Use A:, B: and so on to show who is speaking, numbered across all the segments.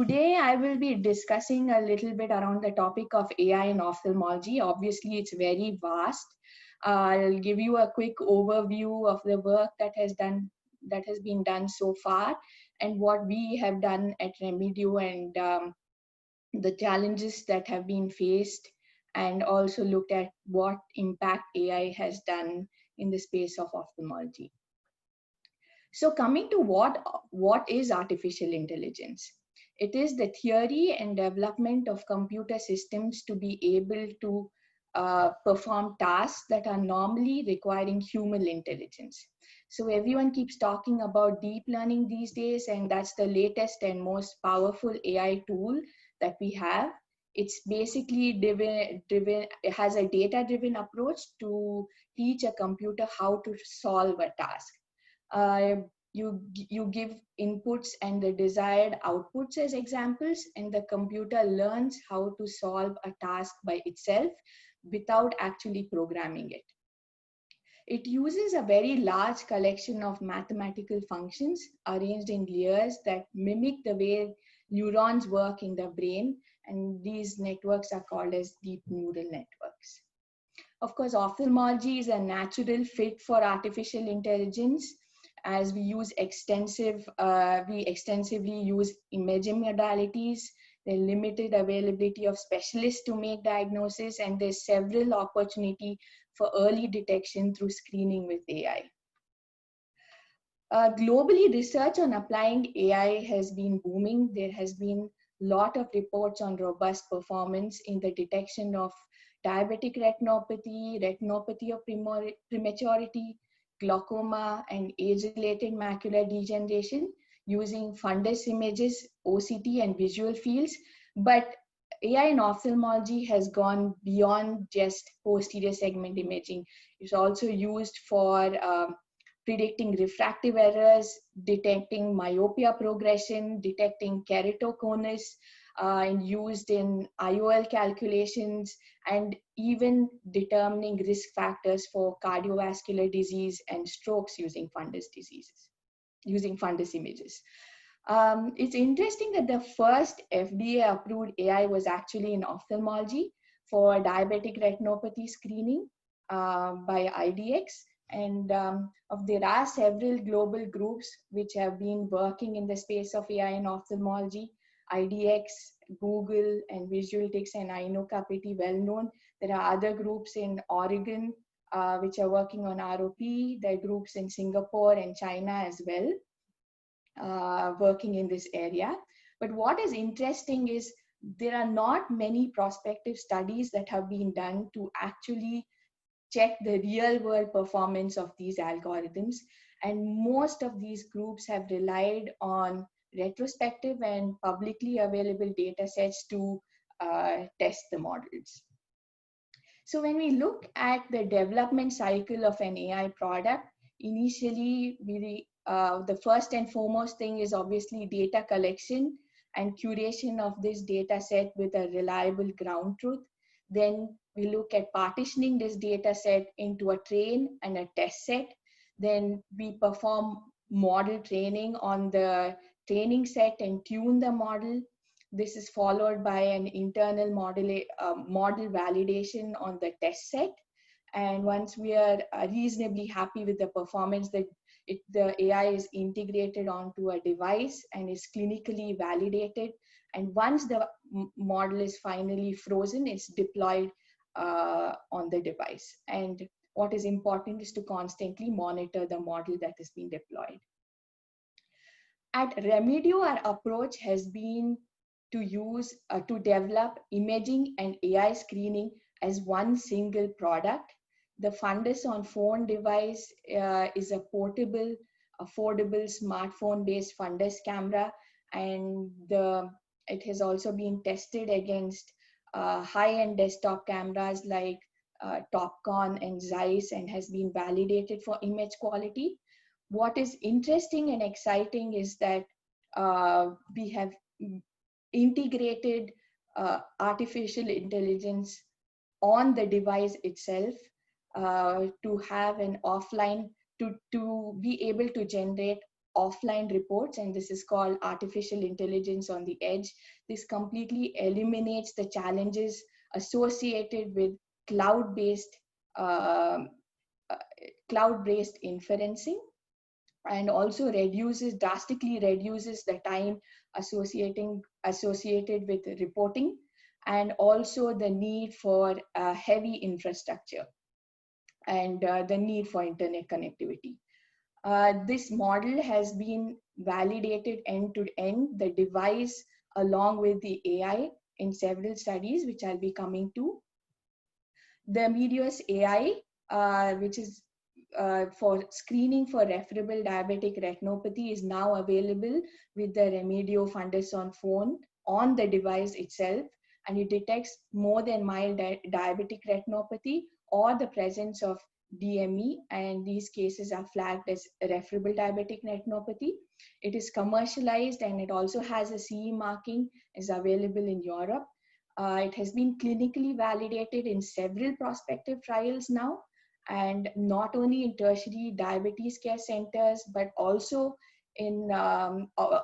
A: Today, I will be discussing a little bit around the topic of AI in ophthalmology. Obviously, it's very vast. I'll give you a quick overview of the work that has been done so far, and what we have done at Remedio, and the challenges that have been faced, and also looked at what impact AI has done in the space of ophthalmology. So coming to what is artificial intelligence? It is the theory and development of computer systems to be able to perform tasks that are normally requiring human intelligence. So everyone keeps talking about deep learning these days, and that's the latest and most powerful AI tool that we have. It's basically driven, it has a data-driven approach to teach a computer how to solve a task. uh, you give inputs and the desired outputs as examples, and the computer learns how to solve a task by itself without actually programming it. It uses a very large collection of mathematical functions arranged in layers that mimic the way neurons work in the brain, and these networks are called as deep neural networks. Of course, ophthalmology is a natural fit for artificial intelligence, as we extensively use imaging modalities, the limited availability of specialists to make diagnosis, and there's several opportunity for early detection through screening with AI. Globally, research on applying AI has been booming. There has been a lot of reports on robust performance in the detection of diabetic retinopathy, retinopathy of prematurity, glaucoma, and age-related macular degeneration using fundus images, OCT, and visual fields. But AI in ophthalmology has gone beyond just posterior segment imaging. It's also used for predicting refractive errors, detecting myopia progression, detecting keratoconus, and used in IOL calculations, and even determining risk factors for cardiovascular disease and strokes using fundus images. It's interesting that the first FDA approved AI was actually in ophthalmology for diabetic retinopathy screening by IDX. And there are several global groups which have been working in the space of AI in ophthalmology. IDX, Google, and Visualtics and Inoka pretty well known. There are other groups in Oregon which are working on ROP. There are groups in Singapore and China as well working in this area. But what is interesting is there are not many prospective studies that have been done to actually check the real world performance of these algorithms. And most of these groups have relied on retrospective and publicly available data sets to test the models. So when we look at the development cycle of an AI product, initially the first and foremost thing is obviously data collection and curation of this data set with a reliable ground truth. Then we look at partitioning this data set into a train and a test set. Then we perform model training on the training set and tune the model. This is followed by an internal model validation on the test set. And once we are reasonably happy with the performance, the AI is integrated onto a device and is clinically validated. And once the model is finally frozen, it's deployed on the device. And what is important is to constantly monitor the model that is being deployed. At Remedio, our approach has been to develop imaging and AI screening as one single product. The Fundus on Phone device is a portable, affordable smartphone-based fundus camera, and it has also been tested against high-end desktop cameras like Topcon and Zeiss, and has been validated for image quality. What is interesting and exciting is that we have integrated artificial intelligence on the device itself to have an offline, to be able to generate offline reports, and this is called artificial intelligence on the edge. This completely eliminates the challenges associated with cloud-based uh, uh, cloud-based inferencing, and also drastically reduces the time associated with reporting, and also the need for heavy infrastructure, and the need for internet connectivity. This model has been validated end to end, the device along with the AI, in several studies, which I'll be coming to. The Meteos AI, which is for screening for referable diabetic retinopathy, is now available with the Remedio Fundus on phone on the device itself, and it detects more than mild diabetic retinopathy or the presence of DME, and these cases are flagged as referable diabetic retinopathy. It is commercialized and it also has a CE marking, is available in Europe. It has been clinically validated in several prospective trials now, and not only in tertiary diabetes care centers, but also in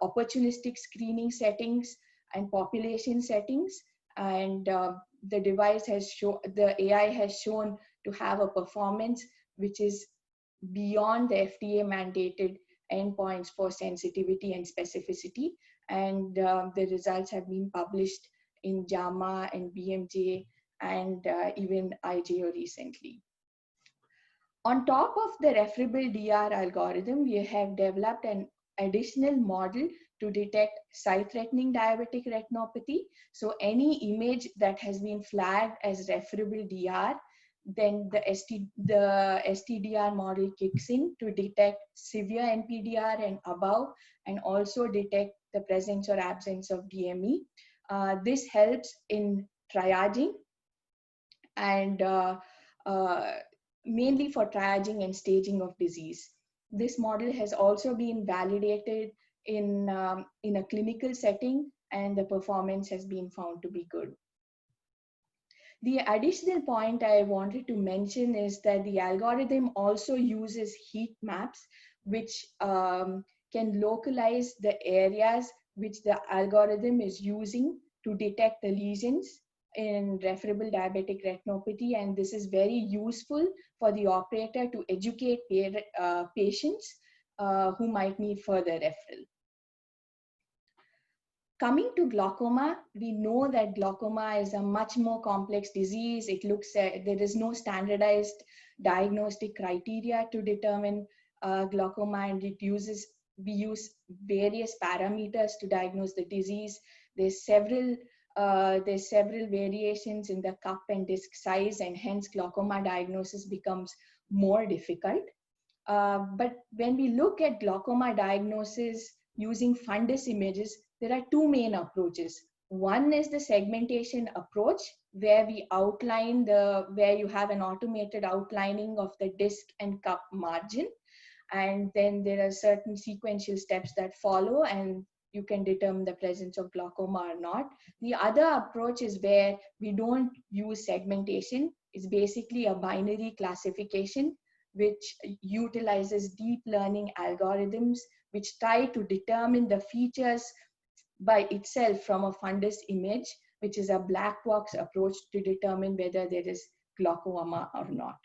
A: opportunistic screening settings and population settings. And the AI has shown to have a performance which is beyond the FDA mandated endpoints for sensitivity and specificity. And the results have been published in JAMA and BMJ and even IJO recently. On top of the referable DR algorithm, we have developed an additional model to detect sight-threatening diabetic retinopathy. So any image that has been flagged as referable DR, then the STDR model kicks in to detect severe NPDR and above, and also detect the presence or absence of DME. This helps in triaging, and mainly for triaging and staging of disease. This model has also been validated in a clinical setting, and the performance has been found to be good. The additional point I wanted to mention is that the algorithm also uses heat maps, which can localize the areas which the algorithm is using to detect the lesions in referable diabetic retinopathy. And this is very useful for the operator to educate patients who might need further referral. Coming to glaucoma, we know that glaucoma is a much more complex disease. There is no standardized diagnostic criteria to determine glaucoma, and we use various parameters to diagnose the disease. There's several variations in the cup and disc size, and hence glaucoma diagnosis becomes more difficult. But when we look at glaucoma diagnosis using fundus images, there are two main approaches. One is the segmentation approach, where we outline where you have an automated outlining of the disc and cup margin. And then there are certain sequential steps that follow, and you can determine the presence of glaucoma or not. The other approach is where we don't use segmentation. It's basically a binary classification, which utilizes deep learning algorithms, which try to determine the features by itself from a fundus image, which is a black box approach to determine whether there is glaucoma or not.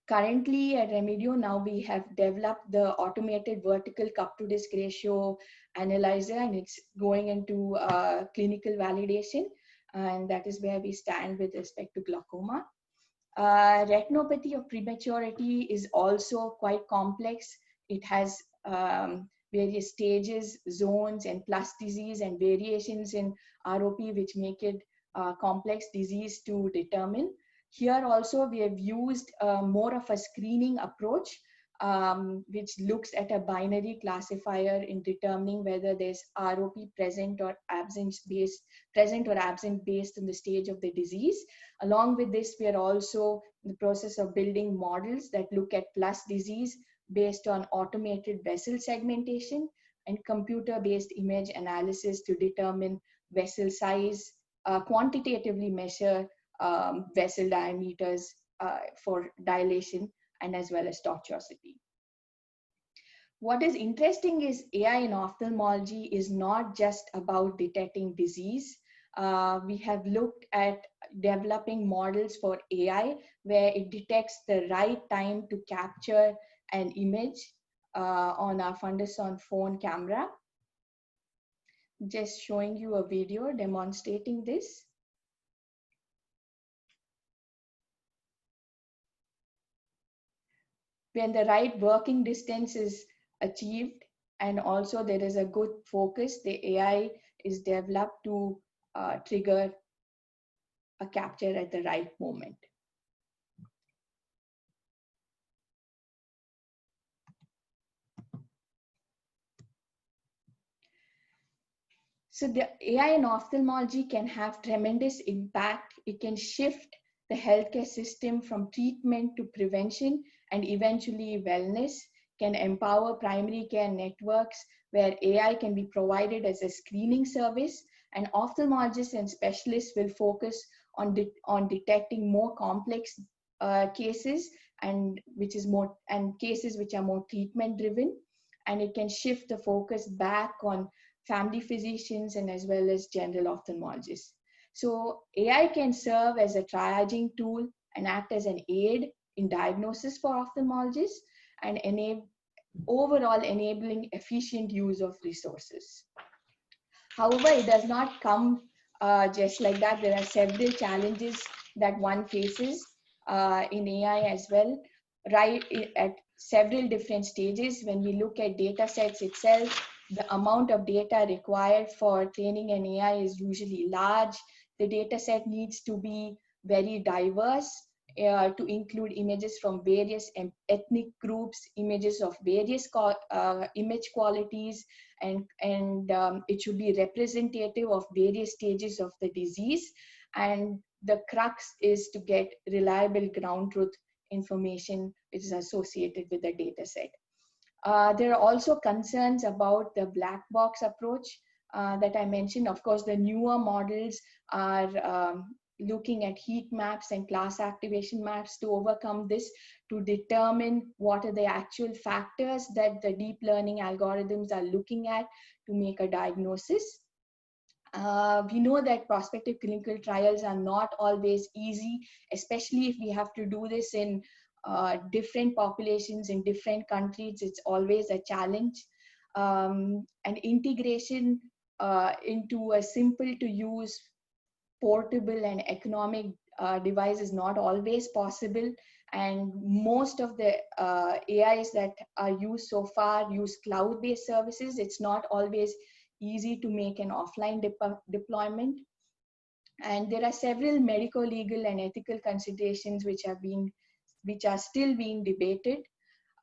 A: Currently at Remedio, now we have developed the automated vertical cup to disc ratio analyzer, and it's going into clinical validation. And that is where we stand with respect to glaucoma. Retinopathy of prematurity is also quite complex. It has various stages, zones, and plus disease and variations in ROP, which make it a complex disease to determine. Here also, we have used more of a screening approach, which looks at a binary classifier in determining whether there's ROP present or absent based on the stage of the disease. Along with this, we are also in the process of building models that look at plus disease based on automated vessel segmentation and computer-based image analysis to determine vessel size, quantitatively measure vessel diameters for dilation, and as well as tortuosity. What is interesting is AI in ophthalmology is not just about detecting disease. We have looked at developing models for AI where it detects the right time to capture an image on our fundus on phone camera. Just showing you a video demonstrating this. When the right working distance is achieved and also there is a good focus, the AI is developed to trigger a capture at the right moment. So the AI in ophthalmology can have tremendous impact. It can shift the healthcare system from treatment to prevention and eventually wellness, can empower primary care networks where AI can be provided as a screening service, and ophthalmologists and specialists will focus on detecting more complex cases and cases which are more treatment driven, and it can shift the focus back on family physicians and as well as general ophthalmologists. So AI can serve as a triaging tool and act as an aid in diagnosis for ophthalmologists and overall enabling efficient use of resources. However, it does not come just like that. There are several challenges that one faces in AI as well, right at several different stages. When we look at data sets itself, the amount of data required for training an AI is usually large. The data set needs to be very diverse to include images from various ethnic groups, images of various image qualities, and it should be representative of various stages of the disease. And the crux is to get reliable ground truth information which is associated with the data set. There are also concerns about the black box approach that I mentioned. Of course, the newer models are looking at heat maps and class activation maps to overcome this, to determine what are the actual factors that the deep learning algorithms are looking at to make a diagnosis. We know that prospective clinical trials are not always easy, especially if we have to do this in different populations in different countries. It's always a challenge. And integration into a simple to use, portable and economic device is not always possible. And most of the AIs that are used so far use cloud-based services. It's not always easy to make an offline deployment. And there are several medical, legal, and ethical considerations which are still being debated.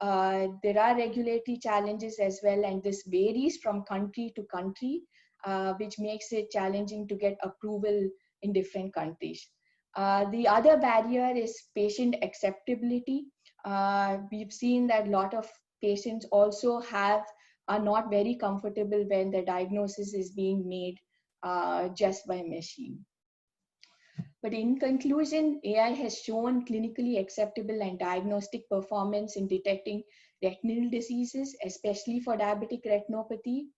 A: There are regulatory challenges as well, and this varies from country to country, which makes it challenging to get approval in different countries. The other barrier is patient acceptability. We've seen that a lot of patients also are not very comfortable when the diagnosis is being made just by machine. But in conclusion, AI has shown clinically acceptable and diagnostic performance in detecting retinal diseases, especially for diabetic retinopathy.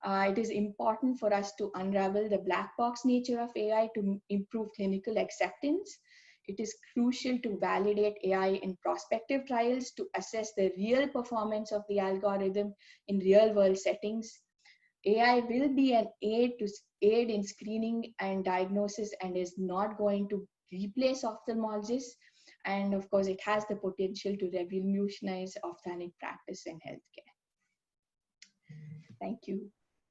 A: It is important for us to unravel the black box nature of AI to improve clinical acceptance. It is crucial to validate AI in prospective trials to assess the real performance of the algorithm in real world settings. AI will be an aid in screening and diagnosis and is not going to replace ophthalmologists. And of course, it has the potential to revolutionize ophthalmic practice and healthcare. Thank you.